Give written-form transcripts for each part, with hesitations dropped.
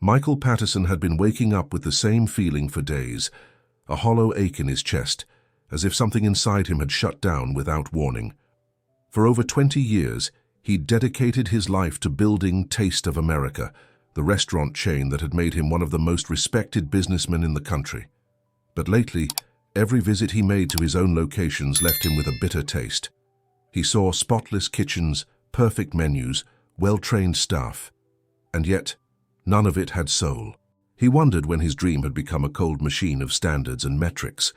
Michael Patterson had been waking up with the same feeling for days, a hollow ache in his chest, as if something inside him had shut down without warning. For over 20 years, he'd dedicated his life to building Taste of America, the restaurant chain that had made him one of the most respected businessmen in the country. But lately, every visit he made to his own locations left him with a bitter taste. He saw spotless kitchens, perfect menus, well-trained staff, and yet none of it had soul. He wondered when his dream had become a cold machine of standards and metrics,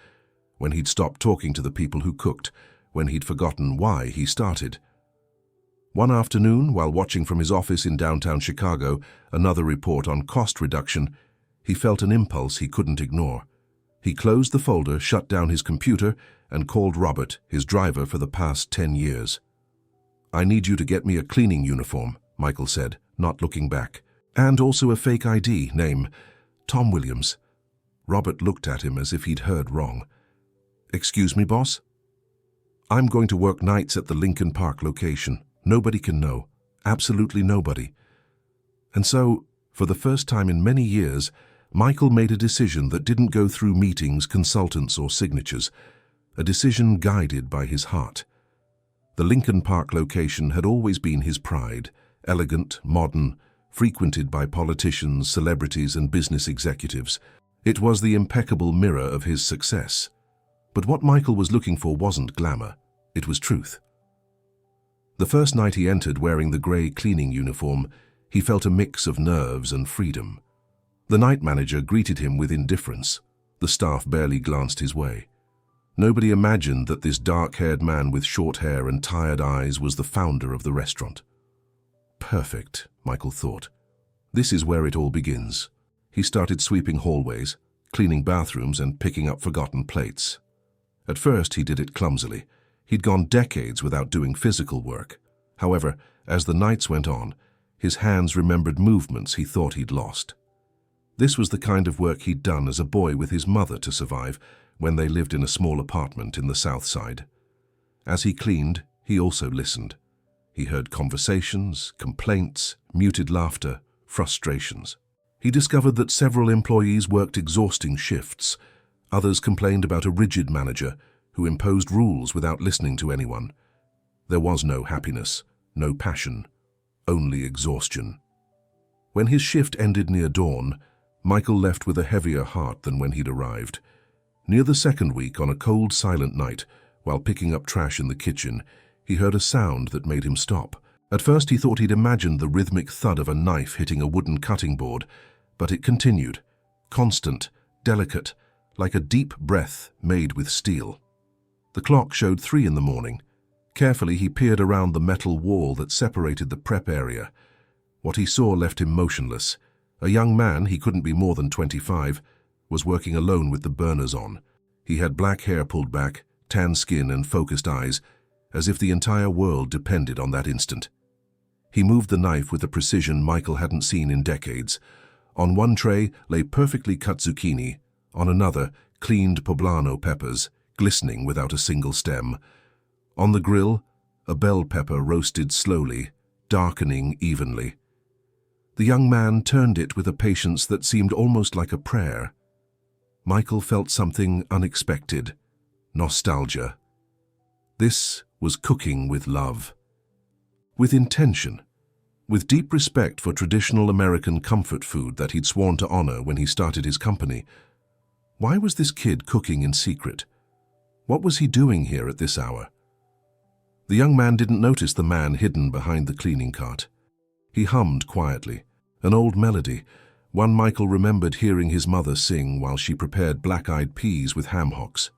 when he'd stopped talking to the people who cooked, when he'd forgotten why he started. One afternoon, while watching from his office in downtown Chicago another report on cost reduction, he felt an impulse he couldn't ignore. He closed the folder, shut down his computer, and called Robert, his driver for the past 10 years. "I need you to get me a cleaning uniform," Michael said, not looking back. "And also a fake ID, name Tom Williams." Robert looked at him as if he'd heard wrong. "Excuse me, boss? I'm going to work nights at the Lincoln Park location. Nobody can know. Absolutely nobody." And so, for the first time in many years, Michael made a decision that didn't go through meetings, consultants, or signatures. A decision guided by his heart. The Lincoln Park location had always been his pride, elegant, modern, frequented by politicians, celebrities, and business executives. It was the impeccable mirror of his success. But what Michael was looking for wasn't glamour, it was truth. The first night he entered wearing the grey cleaning uniform, he felt a mix of nerves and freedom. The night manager greeted him with indifference. The staff barely glanced his way. Nobody imagined that this dark-haired man with short hair and tired eyes was the founder of the restaurant. Perfect, Michael thought. This is where it all begins. He started sweeping hallways, cleaning bathrooms, and picking up forgotten plates. At first, he did it clumsily. He'd gone decades without doing physical work. However, as the nights went on, his hands remembered movements he thought he'd lost. This was the kind of work he'd done as a boy with his mother to survive when they lived in a small apartment in the South Side. As he cleaned, he also listened. He heard conversations, complaints, muted laughter, frustrations. He discovered that several employees worked exhausting shifts. Others complained about a rigid manager who imposed rules without listening to anyone. There was no happiness, no passion, only exhaustion. When his shift ended near dawn, Michael left with a heavier heart than when he'd arrived. Near the second week, on a cold, silent night, while picking up trash in the kitchen, he heard a sound that made him stop. At first he thought he'd imagined the rhythmic thud of a knife hitting a wooden cutting board, but it continued, constant, delicate, like a deep breath made with steel. The clock showed 3 in the morning. Carefully he peered around the metal wall that separated the prep area. What he saw left him motionless. A young man, he couldn't be more than 25, was working alone with the burners on. He had black hair pulled back, tan skin and focused eyes, as if the entire world depended on that instant. He moved the knife with a precision Michael hadn't seen in decades. On one tray lay perfectly cut zucchini, on another cleaned poblano peppers, glistening without a single stem. On the grill, a bell pepper roasted slowly, darkening evenly. The young man turned it with a patience that seemed almost like a prayer. Michael felt something unexpected, nostalgia. This was cooking with love, with intention, with deep respect for traditional American comfort food that he'd sworn to honor when he started his company. Why was this kid cooking in secret? What was he doing here at this hour? The young man didn't notice the man hidden behind the cleaning cart. He hummed quietly, an old melody, one Michael remembered hearing his mother sing while she prepared black-eyed peas with ham hocks.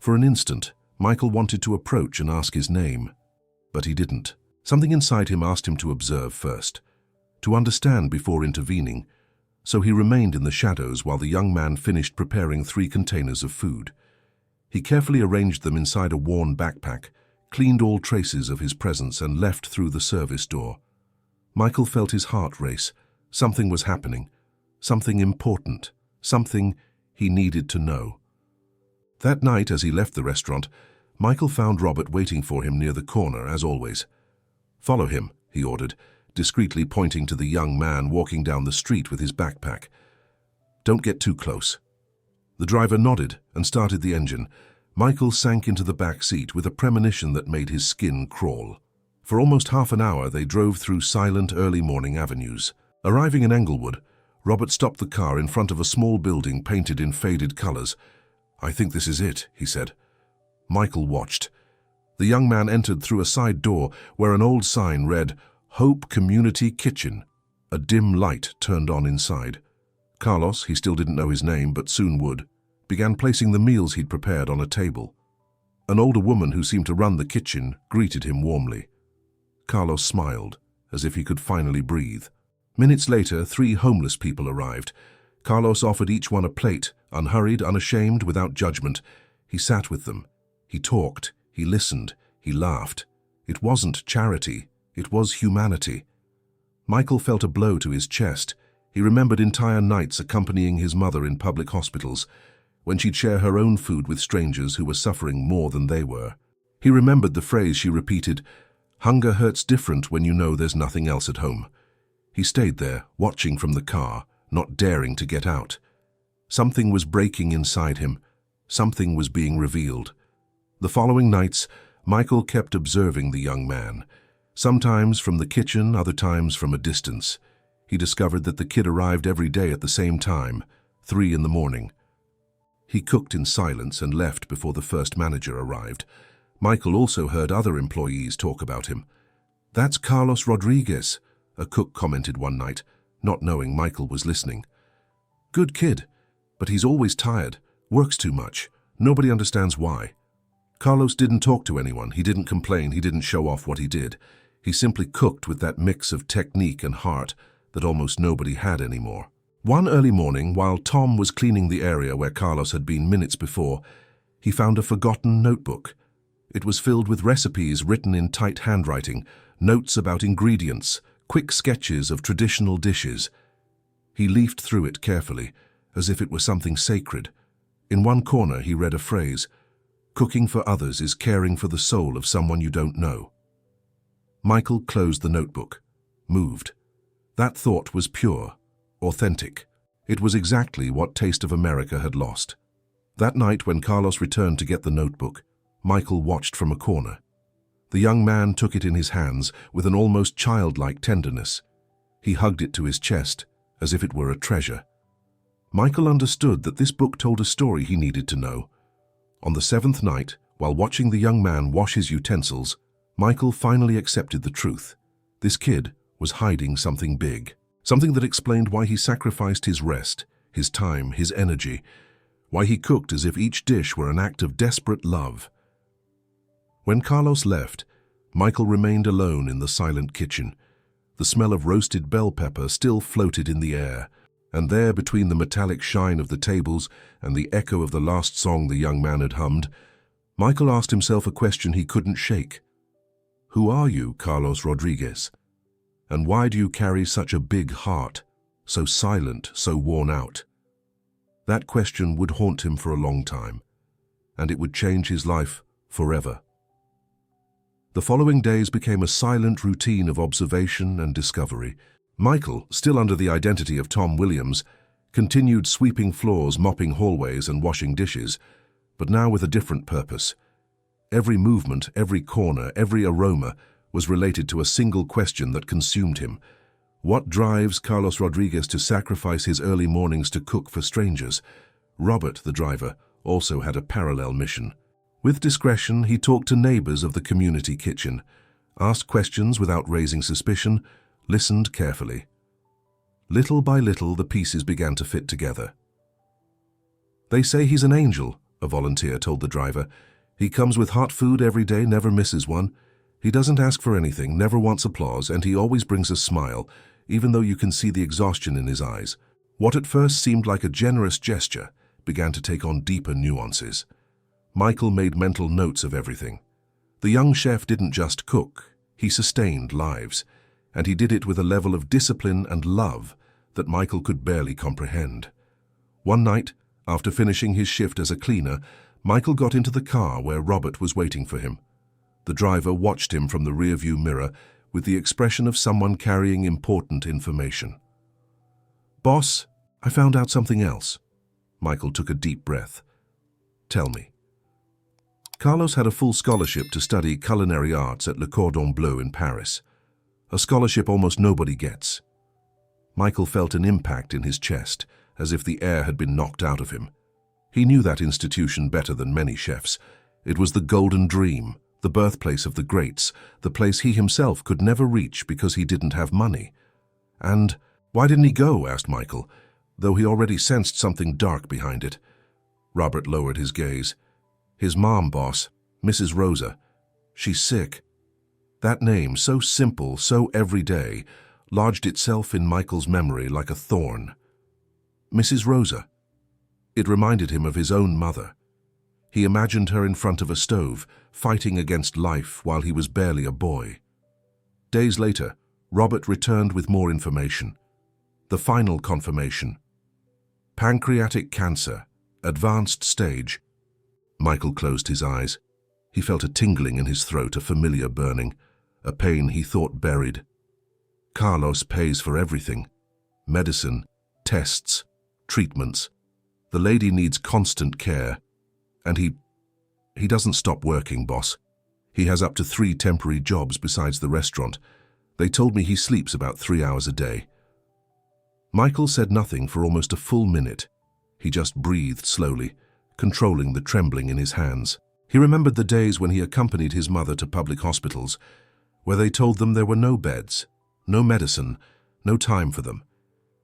For an instant, Michael wanted to approach and ask his name, but he didn't. Something inside him asked him to observe first, to understand before intervening, so he remained in the shadows while the young man finished preparing 3 containers of food. He carefully arranged them inside a worn backpack, cleaned all traces of his presence, and left through the service door. Michael felt his heart race. Something was happening, something important, something he needed to know. That night, as he left the restaurant, Michael found Robert waiting for him near the corner, as always. "Follow him," he ordered. discreetly pointing to the young man walking down the street with his backpack. "Don't get too close." The driver nodded and started the engine. Michael sank into the back seat with a premonition that made his skin crawl. For almost half an hour they drove through silent early morning avenues. Arriving in Englewood, Robert stopped the car in front of a small building painted in faded colors. "I think this is it," he said. Michael watched. The young man entered through a side door where an old sign read, "Hope Community Kitchen." A dim light turned on inside. Carlos, he still didn't know his name but soon would, began placing the meals he'd prepared on a table. An older woman who seemed to run the kitchen greeted him warmly. Carlos smiled, as if he could finally breathe. Minutes later, 3 homeless people arrived. Carlos offered each one a plate, unhurried, unashamed, without judgment. He sat with them. He talked. He listened. He laughed. It wasn't charity. It was humanity. Michael felt a blow to his chest. He remembered entire nights accompanying his mother in public hospitals, when she'd share her own food with strangers who were suffering more than they were. He remembered the phrase she repeated, "Hunger hurts different when you know there's nothing else at home." He stayed there, watching from the car, not daring to get out. Something was breaking inside him. Something was being revealed. The following nights, Michael kept observing the young man. Sometimes from the kitchen, other times from a distance. He discovered that the kid arrived every day at the same time, 3 in the morning. He cooked in silence and left before the first manager arrived. Michael also heard other employees talk about him. "That's Carlos Rodriguez," a cook commented one night, not knowing Michael was listening. "Good kid, but he's always tired, works too much. Nobody understands why." Carlos didn't talk to anyone. He didn't complain. He didn't show off what he did. He simply cooked with that mix of technique and heart that almost nobody had anymore. One early morning, while Tom was cleaning the area where Carlos had been minutes before, he found a forgotten notebook. It was filled with recipes written in tight handwriting, notes about ingredients, quick sketches of traditional dishes. He leafed through it carefully, as if it were something sacred. In one corner he read a phrase, "Cooking for others is caring for the soul of someone you don't know." Michael closed the notebook, moved. That thought was pure, authentic. It was exactly what Taste of America had lost. That night when Carlos returned to get the notebook, Michael watched from a corner. The young man took it in his hands with an almost childlike tenderness. He hugged it to his chest, as if it were a treasure. Michael understood that this book told a story he needed to know. On the 7th night, while watching the young man wash his utensils, Michael finally accepted the truth. This kid was hiding something big, something that explained why he sacrificed his rest, his time, his energy, why he cooked as if each dish were an act of desperate love. When Carlos left, Michael remained alone in the silent kitchen. The smell of roasted bell pepper still floated in the air, and there, between the metallic shine of the tables and the echo of the last song the young man had hummed, Michael asked himself a question he couldn't shake. Who are you, Carlos Rodriguez? And why do you carry such a big heart, so silent, so worn out? That question would haunt him for a long time, and it would change his life forever. The following days became a silent routine of observation and discovery. Michael, still under the identity of Tom Williams, continued sweeping floors, mopping hallways, and washing dishes, but now with a different purpose. Every movement, every corner, every aroma was related to a single question that consumed him. What drives Carlos Rodriguez to sacrifice his early mornings to cook for strangers? Robert, the driver, also had a parallel mission. With discretion, he talked to neighbors of the community kitchen, asked questions without raising suspicion, listened carefully. Little by little, the pieces began to fit together. "They say he's an angel," a volunteer told the driver. "He comes with hot food every day, never misses one. He doesn't ask for anything, never wants applause, and he always brings a smile, even though you can see the exhaustion in his eyes." What at first seemed like a generous gesture began to take on deeper nuances. Michael made mental notes of everything. The young chef didn't just cook, he sustained lives, and he did it with a level of discipline and love that Michael could barely comprehend. One night, after finishing his shift as a cleaner, Michael got into the car where Robert was waiting for him. The driver watched him from the rearview mirror with the expression of someone carrying important information. "Boss, I found out something else." Michael took a deep breath. "Tell me." Carlos had a full scholarship to study culinary arts at Le Cordon Bleu in Paris, a scholarship almost nobody gets. Michael felt an impact in his chest, as if the air had been knocked out of him. He knew that institution better than many chefs. It was the golden dream, the birthplace of the greats, the place he himself could never reach because he didn't have money. And why didn't he go, asked Michael, though he already sensed something dark behind it. Robert lowered his gaze. "His mom, boss, Mrs. Rosa. She's sick." That name, so simple, so everyday, lodged itself in Michael's memory like a thorn. Mrs. Rosa. It reminded him of his own mother. He imagined her in front of a stove, fighting against life while he was barely a boy. Days later, Robert returned with more information. The final confirmation. Pancreatic cancer, advanced stage. Michael closed his eyes. He felt a tingling in his throat, a familiar burning, a pain he thought buried. Carlos pays for everything. Medicine, tests, treatments. The lady needs constant care. And he doesn't stop working, boss. He has up to 3 temporary jobs besides the restaurant. They told me he sleeps about 3 hours a day. Michael said nothing for almost a full minute. He just breathed slowly, controlling the trembling in his hands. He remembered the days when he accompanied his mother to public hospitals, where they told them there were no beds, no medicine, no time for them.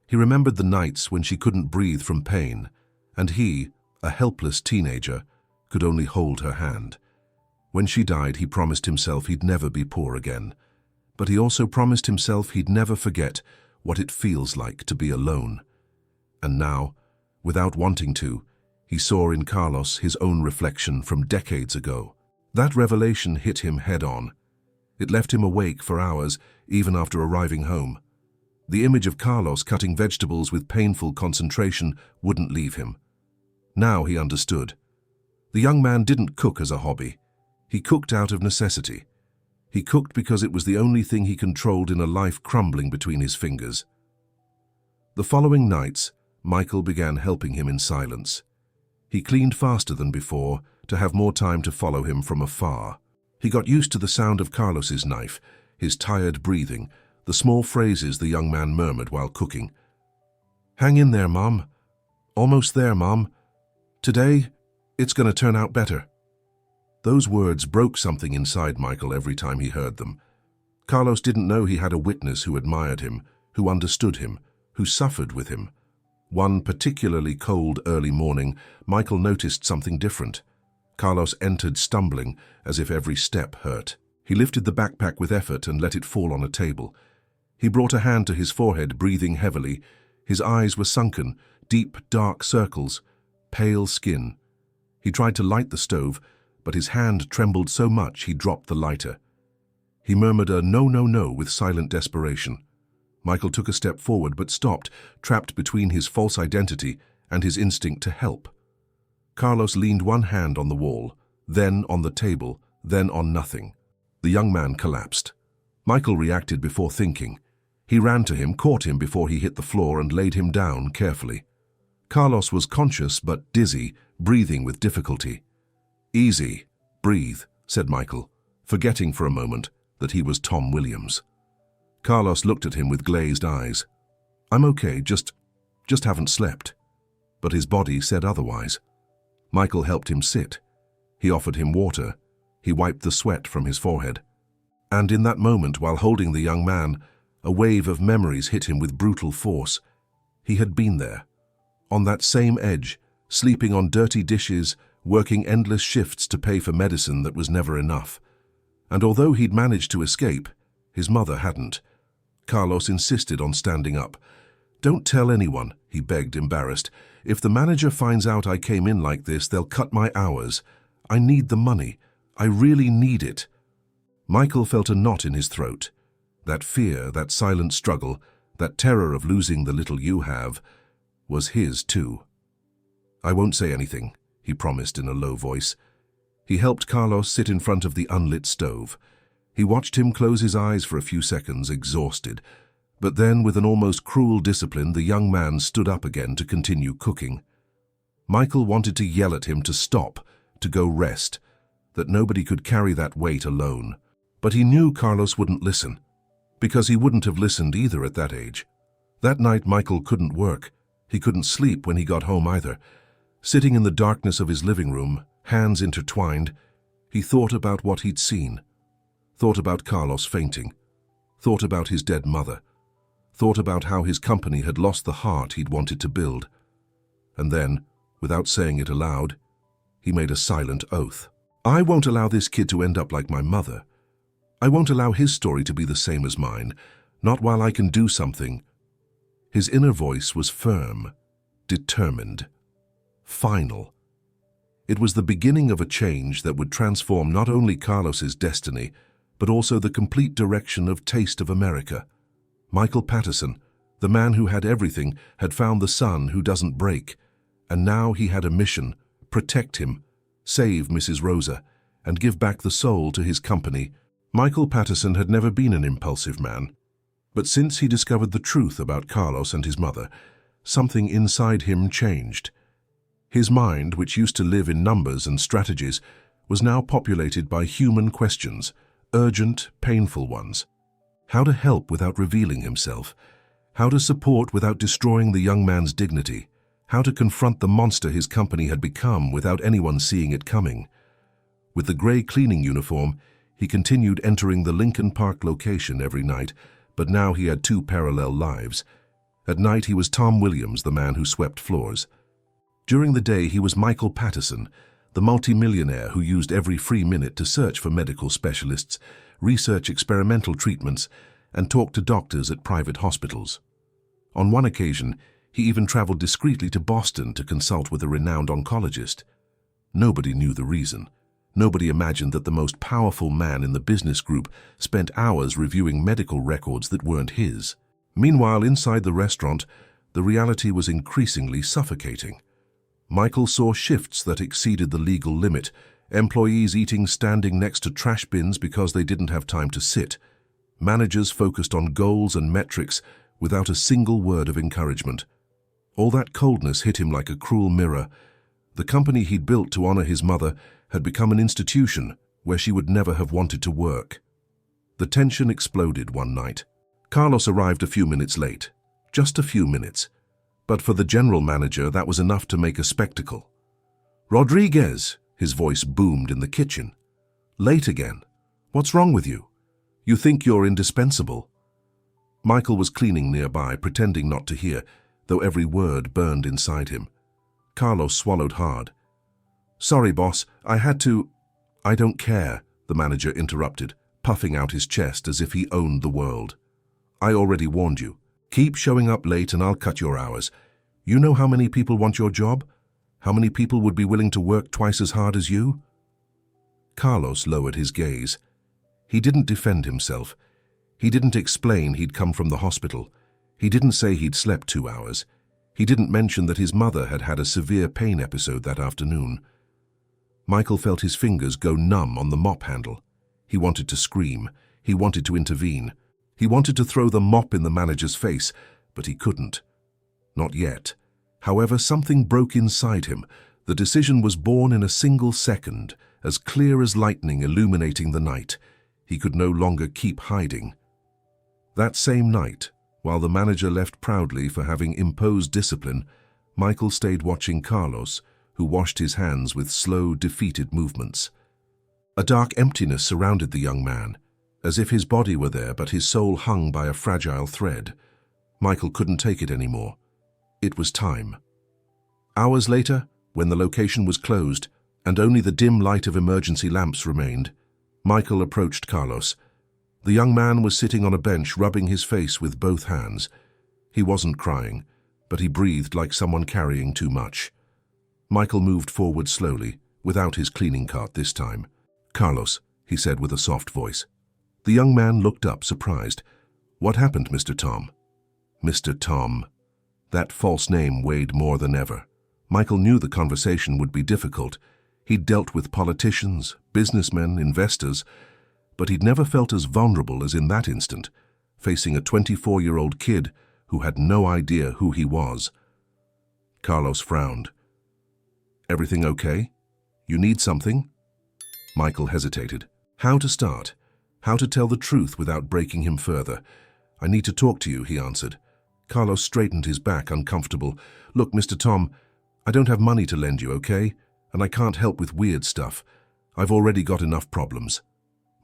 He remembered the nights when she couldn't breathe from pain, and he, a helpless teenager, could only hold her hand. When she died, he promised himself he'd never be poor again. But he also promised himself he'd never forget what it feels like to be alone. And now, without wanting to, he saw in Carlos his own reflection from decades ago. That revelation hit him head-on. It left him awake for hours, even after arriving home. The image of Carlos cutting vegetables with painful concentration wouldn't leave him. Now he understood. The young man didn't cook as a hobby. He cooked out of necessity. He cooked because it was the only thing he controlled in a life crumbling between his fingers. The following nights, Michael began helping him in silence. He cleaned faster than before, to have more time to follow him from afar. He got used to the sound of Carlos's knife, his tired breathing, the small phrases the young man murmured while cooking. "Hang in there, Mom. Almost there, Mom. Today, it's going to turn out better." Those words broke something inside Michael every time he heard them. Carlos didn't know he had a witness who admired him, who understood him, who suffered with him. One particularly cold early morning, Michael noticed something different. Carlos entered stumbling, as if every step hurt. He lifted the backpack with effort and let it fall on a table. He brought a hand to his forehead, breathing heavily. His eyes were sunken, deep, dark circles, pale skin. He tried to light the stove, but his hand trembled so much he dropped the lighter. He murmured a "no, no, no" with silent desperation. Michael took a step forward but stopped, trapped between his false identity and his instinct to help. Carlos leaned one hand on the wall, then on the table, then on nothing. The young man collapsed. Michael reacted before thinking. He ran to him, caught him before he hit the floor, and laid him down carefully. Carlos was conscious but dizzy, breathing with difficulty. "Easy, breathe," said Michael, forgetting for a moment that he was Tom Williams. Carlos looked at him with glazed eyes. "I'm okay, just haven't slept." But his body said otherwise. Michael helped him sit. He offered him water. He wiped the sweat from his forehead. And in that moment, while holding the young man, a wave of memories hit him with brutal force. He had been there, on that same edge, sleeping on dirty dishes, working endless shifts to pay for medicine that was never enough. And although he'd managed to escape, his mother hadn't. Carlos insisted on standing up. "Don't tell anyone," he begged, embarrassed. "If the manager finds out I came in like this, they'll cut my hours. I need the money. I really need it." Michael felt a knot in his throat. That fear, that silent struggle, that terror of losing the little you have, was his too. "I won't say anything," he promised in a low voice. He helped Carlos sit in front of the unlit stove. He watched him close his eyes for a few seconds, exhausted. But then, with an almost cruel discipline, the young man stood up again to continue cooking. Michael wanted to yell at him to stop, to go rest, that nobody could carry that weight alone. But he knew Carlos wouldn't listen, because he wouldn't have listened either at that age. That night Michael couldn't work. He couldn't sleep when he got home either. Sitting in the darkness of his living room, hands intertwined, he thought about what he'd seen. Thought about Carlos fainting. Thought about his dead mother. Thought about how his company had lost the heart he'd wanted to build. And then, without saying it aloud, he made a silent oath. I won't allow this kid to end up like my mother. I won't allow his story to be the same as mine, not while I can do something. His inner voice was firm, determined, final. It was the beginning of a change that would transform not only Carlos's destiny, but also the complete direction of Taste of America. Michael Patterson, the man who had everything, had found the son who doesn't break, and now he had a mission: protect him, save Mrs. Rosa, and give back the soul to his company. Michael Patterson had never been an impulsive man, but since he discovered the truth about Carlos and his mother, something inside him changed. His mind, which used to live in numbers and strategies, was now populated by human questions, urgent, painful ones. How to help without revealing himself, how to support without destroying the young man's dignity, how to confront the monster his company had become without anyone seeing it coming. With the gray cleaning uniform, he continued entering the Lincoln Park location every night, but now he had two parallel lives. At night he was Tom Williams, the man who swept floors. During the day he was Michael Patterson, the multimillionaire who used every free minute to search for medical specialists, research experimental treatments, and talk to doctors at private hospitals. On one occasion, he even traveled discreetly to Boston to consult with a renowned oncologist. Nobody knew the reason. Nobody imagined that the most powerful man in the business group spent hours reviewing medical records that weren't his. Meanwhile, inside the restaurant, the reality was increasingly suffocating. Michael saw shifts that exceeded the legal limit, employees eating standing next to trash bins because they didn't have time to sit, managers focused on goals and metrics without a single word of encouragement. All that coldness hit him like a cruel mirror. The company he'd built to honor his mother had become an institution where she would never have wanted to work. The tension exploded one night. Carlos arrived a few minutes late, just a few minutes. But for the general manager, that was enough to make a spectacle. "Rodriguez," his voice boomed in the kitchen. "Late again. What's wrong with you? You think you're indispensable." Michael was cleaning nearby, pretending not to hear, though every word burned inside him. Carlos swallowed hard. "Sorry, boss, I had to—" "I don't care," the manager interrupted, puffing out his chest as if he owned the world. "I already warned you. Keep showing up late and I'll cut your hours. You know how many people want your job? How many people would be willing to work twice as hard as you?" Carlos lowered his gaze. He didn't defend himself. He didn't explain he'd come from the hospital. He didn't say he'd slept 2 hours. He didn't mention that his mother had had a severe pain episode that afternoon. Michael felt his fingers go numb on the mop handle. He wanted to scream. He wanted to intervene. He wanted to throw the mop in the manager's face, but he couldn't. Not yet. However, something broke inside him. The decision was born in a single second, as clear as lightning illuminating the night. He could no longer keep hiding. That same night, while the manager left proudly for having imposed discipline, Michael stayed watching Carlos, who washed his hands with slow, defeated movements. A dark emptiness surrounded the young man, as if his body were there but his soul hung by a fragile thread. Michael couldn't take it anymore. It was time. Hours later, when the location was closed and only the dim light of emergency lamps remained, Michael approached Carlos. The young man was sitting on a bench, rubbing his face with both hands. He wasn't crying, but he breathed like someone carrying too much. Michael moved forward slowly, without his cleaning cart this time. "Carlos," he said with a soft voice. The young man looked up, surprised. "What happened, Mr. Tom?" Mr. Tom. That false name weighed more than ever. Michael knew the conversation would be difficult. He'd dealt with politicians, businessmen, investors, But he'd never felt as vulnerable as in that instant, facing a 24-year-old kid who had no idea who he was. Carlos frowned. "Everything okay? You need something?" Michael hesitated. How to start? How to tell the truth without breaking him further? "I need to talk to you," he answered. Carlos straightened his back, uncomfortable. "Look, Mr. Tom, I don't have money to lend you, okay? And I can't help with weird stuff. I've already got enough problems."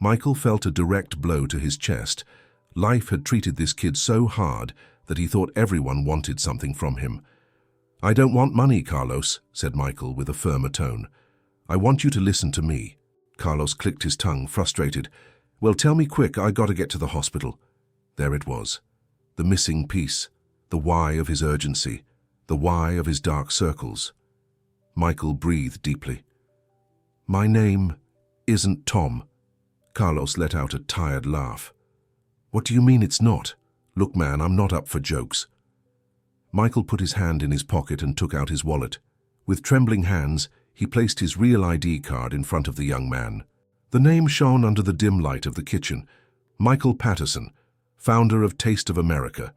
Michael felt a direct blow to his chest. Life had treated this kid so hard that he thought everyone wanted something from him. "I don't want money, Carlos," said Michael with a firmer tone. "I want you to listen to me." Carlos clicked his tongue, frustrated. "Well, tell me quick, I gotta get to the hospital." There it was. The missing piece. The why of his urgency. The why of his dark circles. Michael breathed deeply. "My name isn't Tom." Carlos let out a tired laugh. "What do you mean it's not? Look, man, I'm not up for jokes." Michael put his hand in his pocket and took out his wallet. With trembling hands, he placed his real ID card in front of the young man. The name shone under the dim light of the kitchen. Michael Patterson, founder of Taste of America.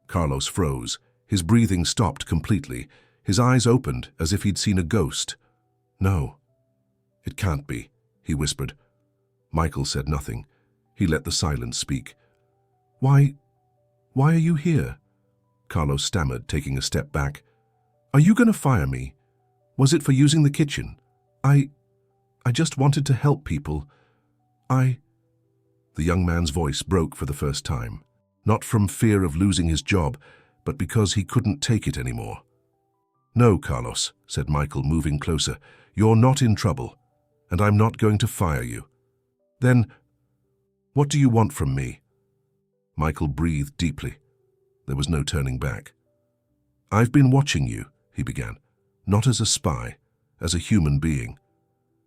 Carlos froze. His breathing stopped completely. His eyes opened as if he'd seen a ghost. "No, it can't be," he whispered. Michael said nothing. He let the silence speak. Why are you here?" Carlos stammered, taking a step back. "Are you going to fire me? Was it for using the kitchen? I just wanted to help people. The young man's voice broke for the first time, not from fear of losing his job, but because he couldn't take it anymore. "No, Carlos," said Michael, moving closer. "You're not in trouble, and I'm not going to fire you." "Then, what do you want from me?" Michael breathed deeply. There was no turning back. "I've been watching you," he began, "not as a spy, as a human being.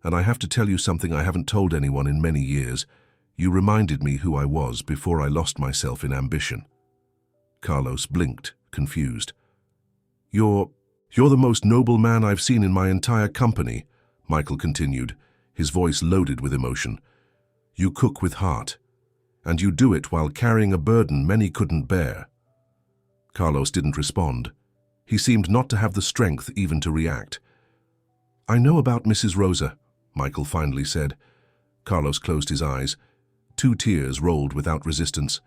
And I have to tell you something I haven't told anyone in many years. You reminded me who I was before I lost myself in ambition." Carlos blinked, confused. You're the most noble man I've seen in my entire company," Michael continued, his voice loaded with emotion. "You cook with heart, and you do it while carrying a burden many couldn't bear." Carlos didn't respond. He seemed not to have the strength even to react. "I know about Mrs. Rosa," Michael finally said. Carlos closed his eyes. 2 tears rolled without resistance.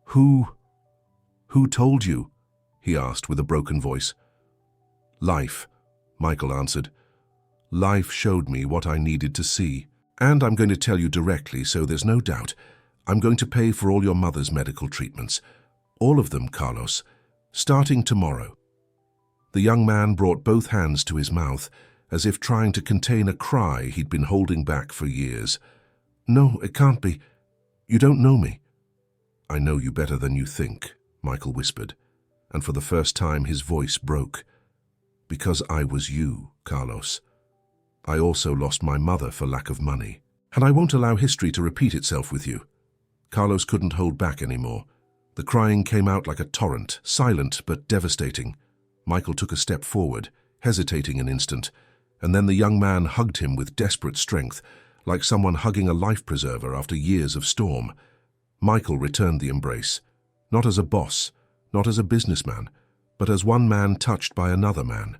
Who told you?" he asked with a broken voice. "Life," Michael answered. "Life showed me what I needed to see. And I'm going to tell you directly, so there's no doubt. I'm going to pay for all your mother's medical treatments. All of them, Carlos. Starting tomorrow." The young man brought both hands to his mouth, as if trying to contain a cry he'd been holding back for years. "No, it can't be. You don't know me." "I know you better than you think," Michael whispered, and for the first time his voice broke. "Because I was you, Carlos. I also lost my mother for lack of money. And I won't allow history to repeat itself with you." Carlos couldn't hold back anymore. The crying came out like a torrent, silent but devastating. Michael took a step forward, hesitating an instant, and then the young man hugged him with desperate strength, like someone hugging a life-preserver after years of storm. Michael returned the embrace, not as a boss, not as a businessman, but as one man touched by another man.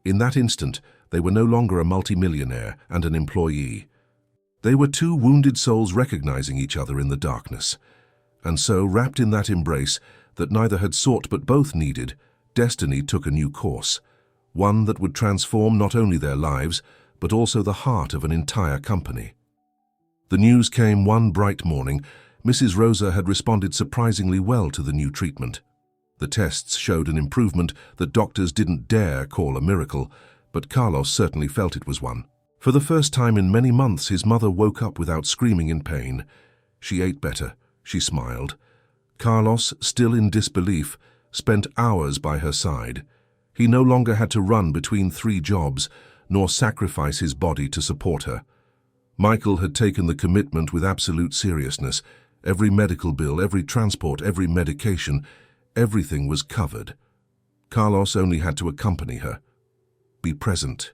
In that instant, they were no longer a multimillionaire and an employee. They were 2 wounded souls recognizing each other in the darkness. And so, wrapped in that embrace that neither had sought but both needed, destiny took a new course, one that would transform not only their lives, but also the heart of an entire company. The news came one bright morning. Mrs. Rosa had responded surprisingly well to the new treatment. The tests showed an improvement that doctors didn't dare call a miracle, but Carlos certainly felt it was one. For the first time in many months, his mother woke up without screaming in pain. She ate better. She smiled. Carlos, still in disbelief, spent hours by her side. He no longer had to run between 3 jobs, nor sacrifice his body to support her. Michael had taken the commitment with absolute seriousness. Every medical bill, every transport, every medication, everything was covered. Carlos only had to accompany her. Be present.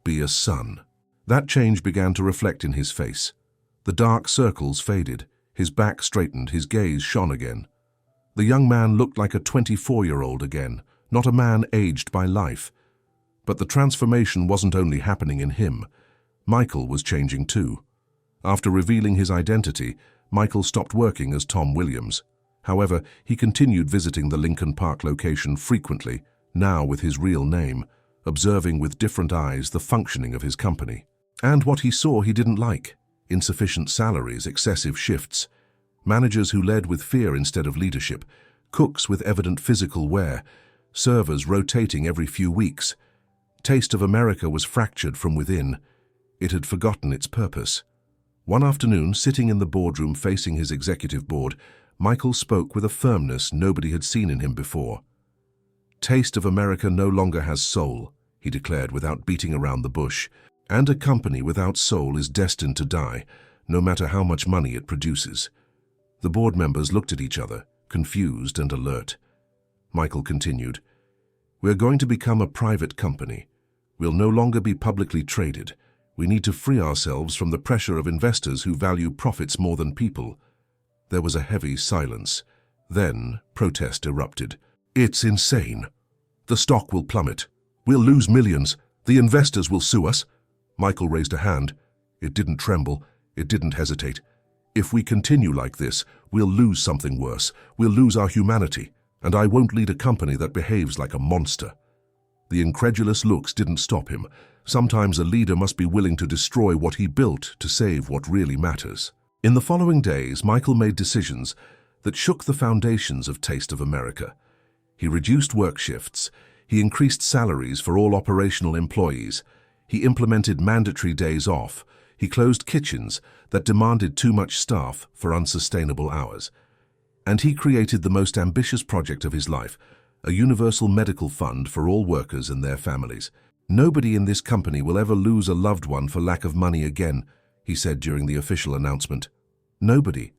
Be a son. That change began to reflect in his face. The dark circles faded, his back straightened, his gaze shone again. The young man looked like a 24-year-old again, not a man aged by life. But the transformation wasn't only happening in him. Michael was changing too. After revealing his identity, Michael stopped working as Tom Williams. However, he continued visiting the Lincoln Park location frequently, now with his real name, observing with different eyes the functioning of his company. And what he saw he didn't like: insufficient salaries, excessive shifts, managers who led with fear instead of leadership, cooks with evident physical wear, servers rotating every few weeks. Taste of America was fractured from within. It had forgotten its purpose. One afternoon, sitting in the boardroom facing his executive board, Michael spoke with a firmness nobody had seen in him before. "Taste of America no longer has soul," he declared without beating around the bush, "and a company without soul is destined to die, no matter how much money it produces." The board members looked at each other, confused and alert. Michael continued, "We're going to become a private company. We'll no longer be publicly traded. We need to free ourselves from the pressure of investors who value profits more than people." There was a heavy silence. Then protest erupted. "It's insane. The stock will plummet. We'll lose millions. The investors will sue us." Michael raised a hand. It didn't tremble. It didn't hesitate. "If we continue like this, we'll lose something worse. We'll lose our humanity. And I won't lead a company that behaves like a monster." The incredulous looks didn't stop him. Sometimes a leader must be willing to destroy what he built to save what really matters. In the following days, Michael made decisions that shook the foundations of Taste of America. He reduced work shifts. He increased salaries for all operational employees. He implemented mandatory days off. He closed kitchens that demanded too much staff for unsustainable hours. And he created the most ambitious project of his life, a universal medical fund for all workers and their families. "Nobody in this company will ever lose a loved one for lack of money again," he said during the official announcement. Nobody.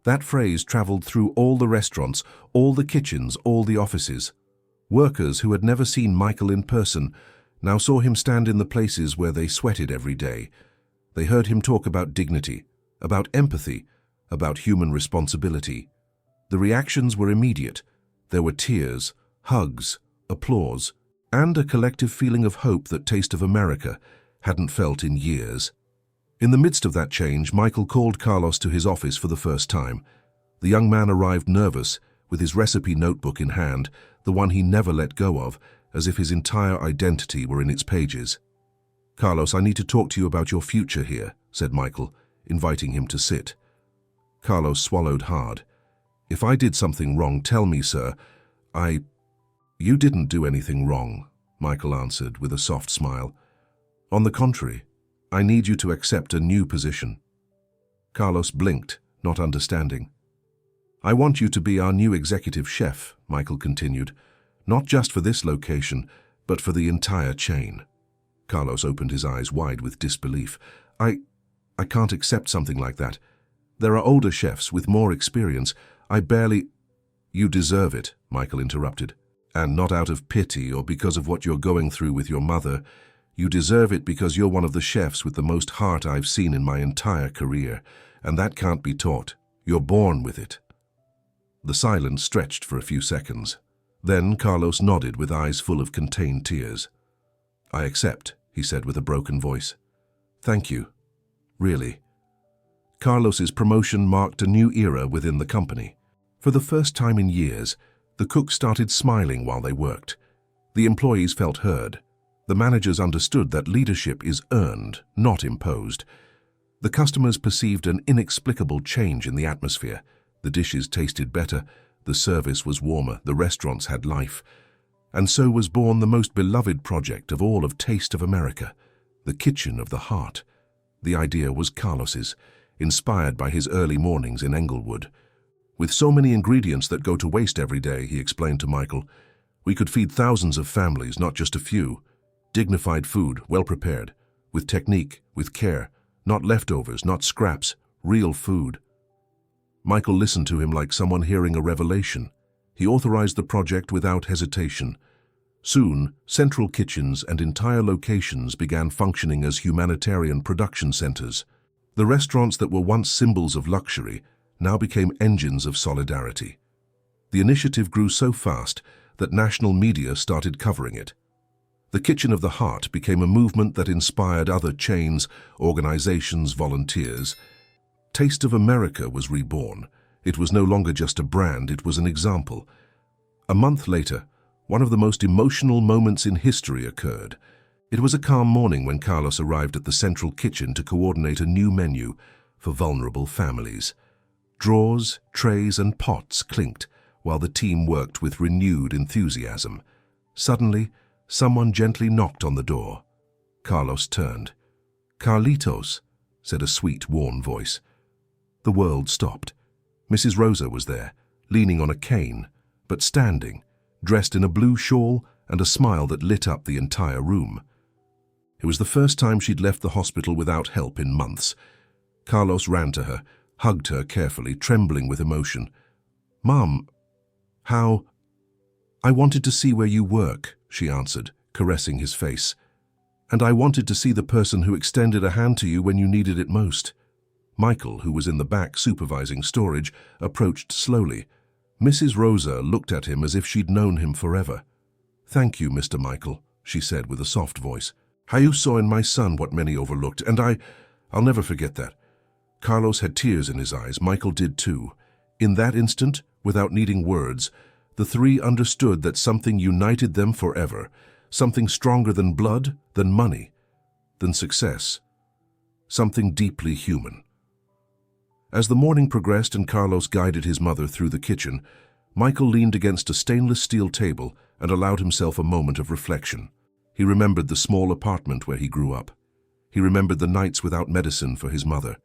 That phrase traveled through all the restaurants, all the kitchens, all the offices. Workers who had never seen Michael in person now saw him stand in the places where they sweated every day. They heard him talk about dignity, about empathy, about human responsibility. The reactions were immediate. There were tears, hugs, applause, and a collective feeling of hope that Taste of America hadn't felt in years. In the midst of that change, Michael called Carlos to his office for the first time. The young man arrived nervous, with his recipe notebook in hand, the one he never let go of, as if his entire identity were in its pages. "Carlos, I need to talk to you about your future here," said Michael, inviting him to sit. Carlos swallowed hard. "If I did something wrong, tell me, sir. You didn't do anything wrong," Michael answered with a soft smile. "On the contrary, I need you to accept a new position." Carlos blinked, not understanding. "I want you to be our new executive chef," Michael continued, "not just for this location, but for the entire chain." Carlos opened his eyes wide with disbelief. I can't accept something like that. There are older chefs with more experience. I barely—" "You deserve it," Michael interrupted. "And not out of pity or because of what you're going through with your mother. You deserve it because you're one of the chefs with the most heart I've seen in my entire career, and that can't be taught. You're born with it." The silence stretched for a few seconds. Then Carlos nodded with eyes full of contained tears. "I accept," he said with a broken voice. "Thank you. Really." Carlos's promotion marked a new era within the company. For the first time in years, the cooks started smiling while they worked. The employees felt heard. The managers understood that leadership is earned, not imposed. The customers perceived an inexplicable change in the atmosphere. The dishes tasted better, the service was warmer, the restaurants had life. And so was born the most beloved project of all of Taste of America, the Kitchen of the Heart. The idea was Carlos's, inspired by his early mornings in Englewood. "With so many ingredients that go to waste every day," he explained to Michael, "we could feed thousands of families, not just a few. Dignified food, well prepared, with technique, with care, not leftovers, not scraps, real food." Michael listened to him like someone hearing a revelation. He authorized the project without hesitation. Soon, central kitchens and entire locations began functioning as humanitarian production centers. The restaurants that were once symbols of luxury now became engines of solidarity. The initiative grew so fast that national media started covering it. The Kitchen of the Heart became a movement that inspired other chains, organizations, volunteers. Taste of America was reborn. It was no longer just a brand, it was an example. A month later, one of the most emotional moments in history occurred. It was a calm morning when Carlos arrived at the central kitchen to coordinate a new menu for vulnerable families. Drawers, trays, and pots clinked while the team worked with renewed enthusiasm. Suddenly, someone gently knocked on the door. Carlos turned. "Carlitos," said a sweet, warm voice. The world stopped. Mrs. Rosa was there, leaning on a cane, but standing, dressed in a blue shawl and a smile that lit up the entire room. It was the first time she'd left the hospital without help in months. Carlos ran to her, hugged her carefully, trembling with emotion. "Mom, how—" "I wanted to see where you work," she answered, caressing his face. "And I wanted to see the person who extended a hand to you when you needed it most." Michael, who was in the back supervising storage, approached slowly. Mrs. Rosa looked at him as if she'd known him forever. "Thank you, Mr. Michael," she said with a soft voice. "How you saw in my son what many overlooked, and I'll never forget that." Carlos had tears in his eyes. Michael did too. In that instant, without needing words, the three understood that something united them forever, something stronger than blood, than money, than success, something deeply human. As the morning progressed and Carlos guided his mother through the kitchen, Michael leaned against a stainless steel table and allowed himself a moment of reflection. He remembered the small apartment where he grew up. He remembered the nights without medicine for his mother.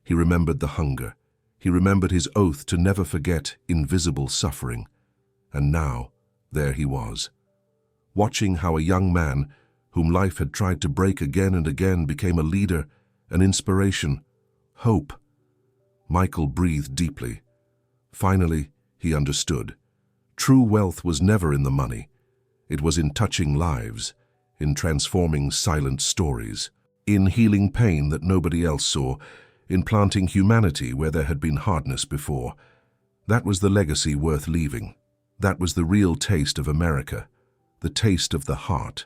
He remembered the hunger. He remembered his oath to never forget invisible suffering. And now, there he was, watching how a young man, whom life had tried to break again and again, became a leader, an inspiration, hope. Michael breathed deeply. Finally, he understood. True wealth was never in the money. It was in touching lives, in transforming silent stories, in healing pain that nobody else saw, in planting humanity where there had been hardness before. That was the legacy worth leaving. That was the real taste of America, the taste of the heart.